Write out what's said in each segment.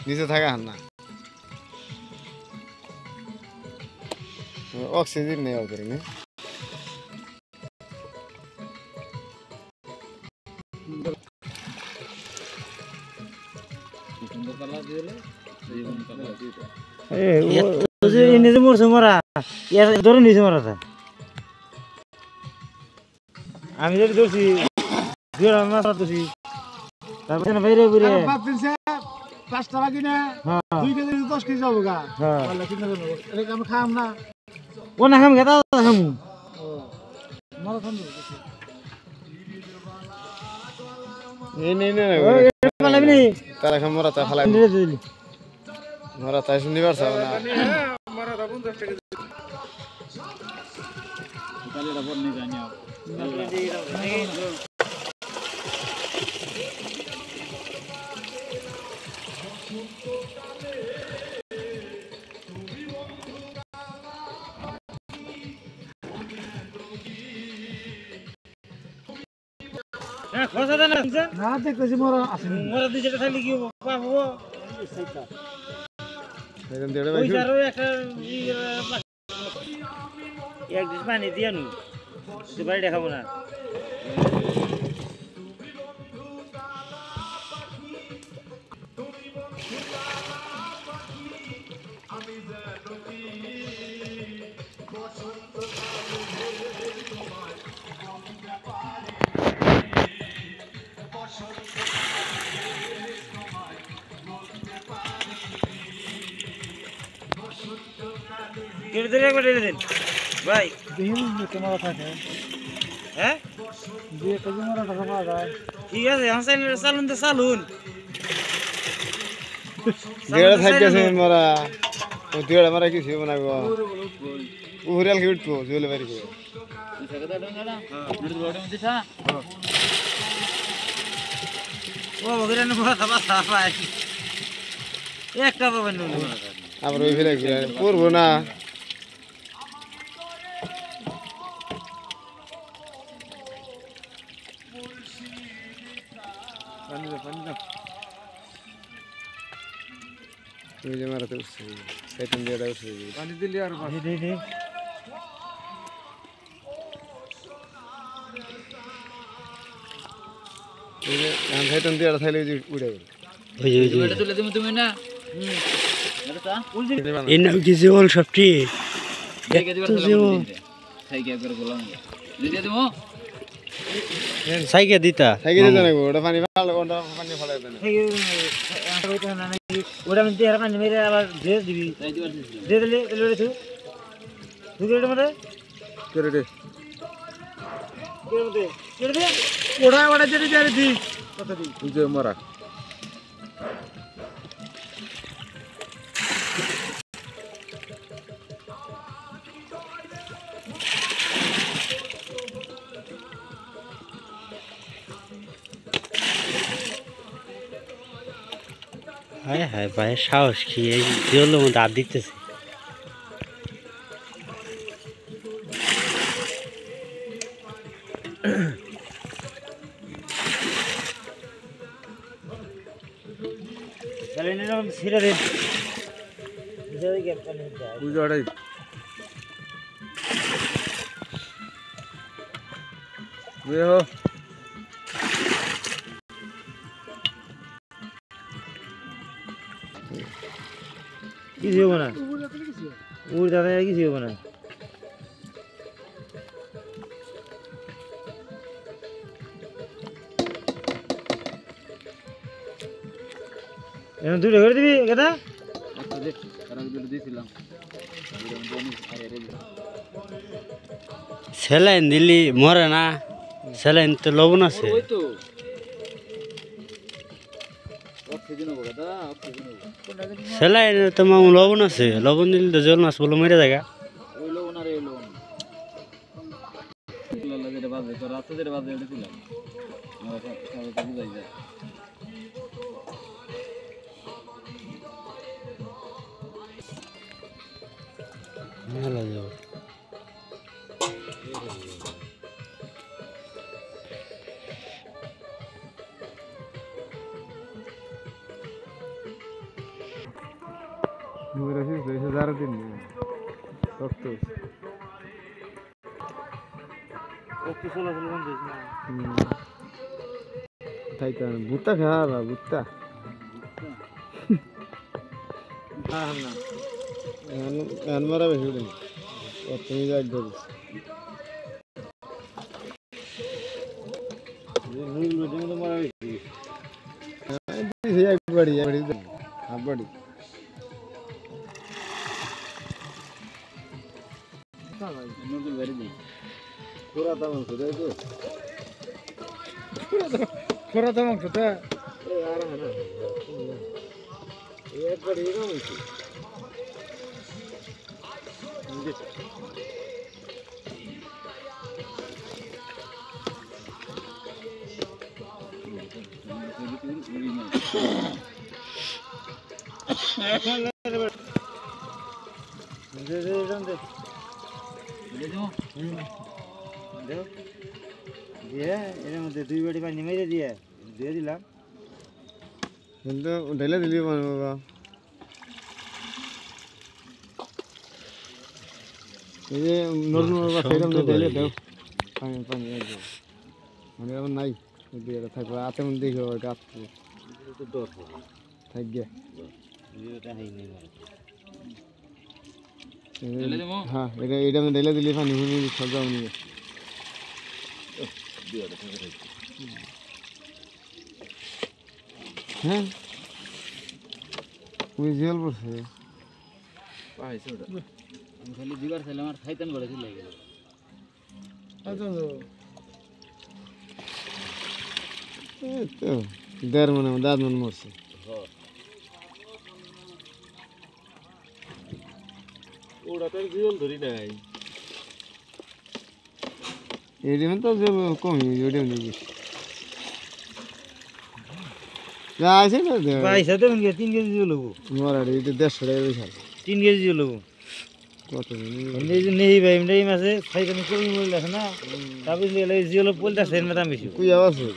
নিচে থাকা হান না অক্সিজেন নেই ওদের নেই আমি যদি ধরছি তারপরে বাইরে বাইরে 5 টাকা কিনে 2 কেজি 10 কেজি যাবো গা তাহলে চিন্তা করব এটা আমি খাম না ও না খাম গেতা খাম ও মারা খাম নেই তারা খাম মরা তা ফলাই মরা তাই শুনতে পারছ না মরা তা 50 টাকা তাহলে এটা বল নিয়ে জানিও না দেখতেছি মোরা আছে মোরা দুই যেটা থাকলে কি পাবো সেইটা এরকম দেড় ভাই ওই আরো একটা এক দিন পানি দিয়ানু তো বাড়ি দেখাবো না কেটে দিন একবার কেটে দিন ভাই দিন তোমার থাকে হ্যাঁ 2 কেজি মোরা টাকা পাওয়া যায় ঠিক আছে হাসান চালুন তো চালুন দেড় থাকতেছে মরা ও দেড় মারা কি ছিল না গো উড়াল কি উঠবো জলে বাড়ি করে ও বগিরা নো কথা বাতা পায় একটা পাবেন নো আবার ওই ফেলে ঘুরে পড়বো না ওই যে মারাতে উঠছে সেদিন দিয়ে উঠছে পানি দিলি আর দে দে এই যে ধান সেদিন দিয়ে থাইলে উড়ে গেল ওই যে এটা তুলে তুমি না এটা এই নাম কি জীবন সবটি সাইকে দিতা সাইকেল দিতে না গো ওটা পানি ভালো ওটা পানি ফলাই দেন ওটা আমি দিয়ে পানি মেরে আবার দিয়ে দিবি দিয়ে দিলে এলো তুই তুই কেটে মতে করে দে কেটে দে ওটা যেতে দিয়ে দি কত দি তুই যে মারা হায় হায় ভাই সাহস কি এই জলের মধ্যে হাত দিতেছে ছিঁড়ে দিন বুঝাড়াই বেহো কিছু হবে না উড় দাদা কিছু হবে না এখন দুটো করে দিবি কেটা স্যালাইন দিলি মরে না স্যালাইন তো লবণ আছে স্যালাইন তো মামু লবণ আছে লবণ দিলে তো জল মাছ বলে মরে যায় মেলা যাব মুগরা শেষ হয়েছে 11 দিন শক্ত একটু চলাচল বন্ধ হয়েছে না তাই তো ভুট্টা খাওয়া ভুট্টা না এখন মারা বেশি উঠে তুমি যাই ধরিস মারা হয়েছে একবারই হাফ বাড়ি নতুন বাড়ি দিই পুরা দাম তাই তো খরা তো মাংসটা একবারই এরকম হয়েছে দিয়ে এর মধ্যে 2 বাটি পানি মেরে দিয়ে দিলাম কিন্তু ঢেলে দিলি বাবা এই যে নরম বাবা সেরকম ঢেলে দাও পানি পানি মানে এমন নাই দিয়ে থাকবে হাতে মধ্যে দেখো গাছ তো ডর থাক গিয়া এটা নেই নেই হ্যাঁ এটা আমি ঢেলে দিলি পানি ফুনি সব যাও নিয়ে হ্যাঁ ওই জেল পড়ছে পাইছে ওটা আমি খালি দিবার ছিলাম আর খাইতেন বলেছিল লাগে এই তো 1.5 মন দাঁত মন মরছে ওটা তো জিওল ধরি নাই এডিএম তো যে কমই এডিএম দিবি যা আছে না দে পয়সা তো 3 কেজি জিও লবো মোরা এটা 150 টাকা বেশি 3 কেজি জিও লবো কত এমনি যে নেই ভাই এমনি মাসে খাইতেন কই মূল্য আছে না তারপর নিলে জিও লো পলটা সেন মেদাম বেশি কুই আছে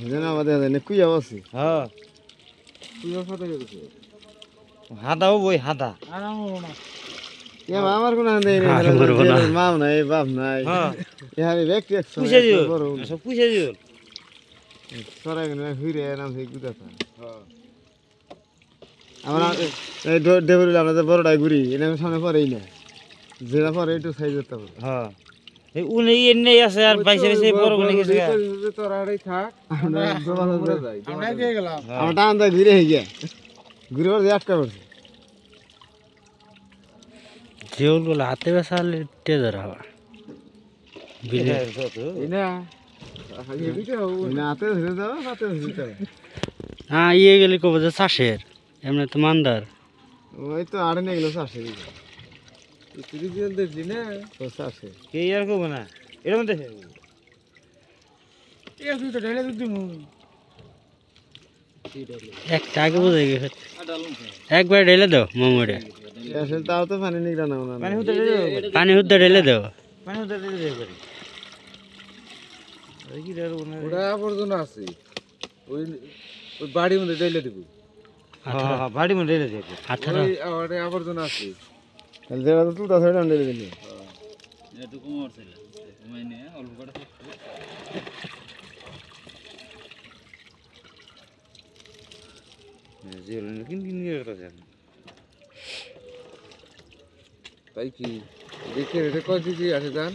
যেন আমাদের এখানে কুই আছে হ্যাঁ কুই কত গেছে হাদাও বই হাদা আরাম হবো না এ আমার কোন নেই মা নাই বাপ নাই হ্যাঁ এ আমি ব্যক্তি পুষে দিও সব পুষে দিও সরাই গনে ঘুরে নাম সেই গুদাতা আমরা এই দেবরুল আমরা যে বড়টাই ঘুরি এর সামনে পরেই না যেটা পরে একটু সাইজ করতে হবে হ্যাঁ এই উনি এনে আছে আর পয়সা পয়সা বড় কোন কিছু তোরা আড়াই থাক আমরা দোকানে যাই আমরা দিয়ে গেলাম আমরা টান দা ঘুরে হয়ে গিয়া ঘুরে পরে আটকা পড়ছে জিওল গুলো হাতে বেসালে টেজার হওয়া বিলে না হাতে ধরে যাও হাতে ধরে যাও হ্যাঁ ইয়ে গেলে কব যে চাষের এমনি তো মান্দার ওই তো আড়ে নিয়ে গেলো চাষে ত্রিজন দেখছি না তো চাষে কে আর কব না এরকম দেখে এই তুই তো ঢেলে দিবি একটা আগে বুঝে গেছে একবার ঢেলে দাও মোমোরে আসলে তাও তো পানি নিগড়া নাও না পানি হুদ্দা ঢেলে দাও পানি হুদ্দা ঢেলে দেবে পারি ওটা আবর্জনা আছে ওই ওই বাড়ির মধ্যে ঢেলে দিব হ্যাঁ বাড়ি মধ্যে ঢেলে দেবে ওই আবর্জনা আছে তাহলে যেটা তো তুলতা সেটা ঢেলে দিলি এত কমার ছিল কমাই নে অল্প করে জিওল কিন নিয়ে কথা তাই কি দেখে এটা কয় কেজি আছে জান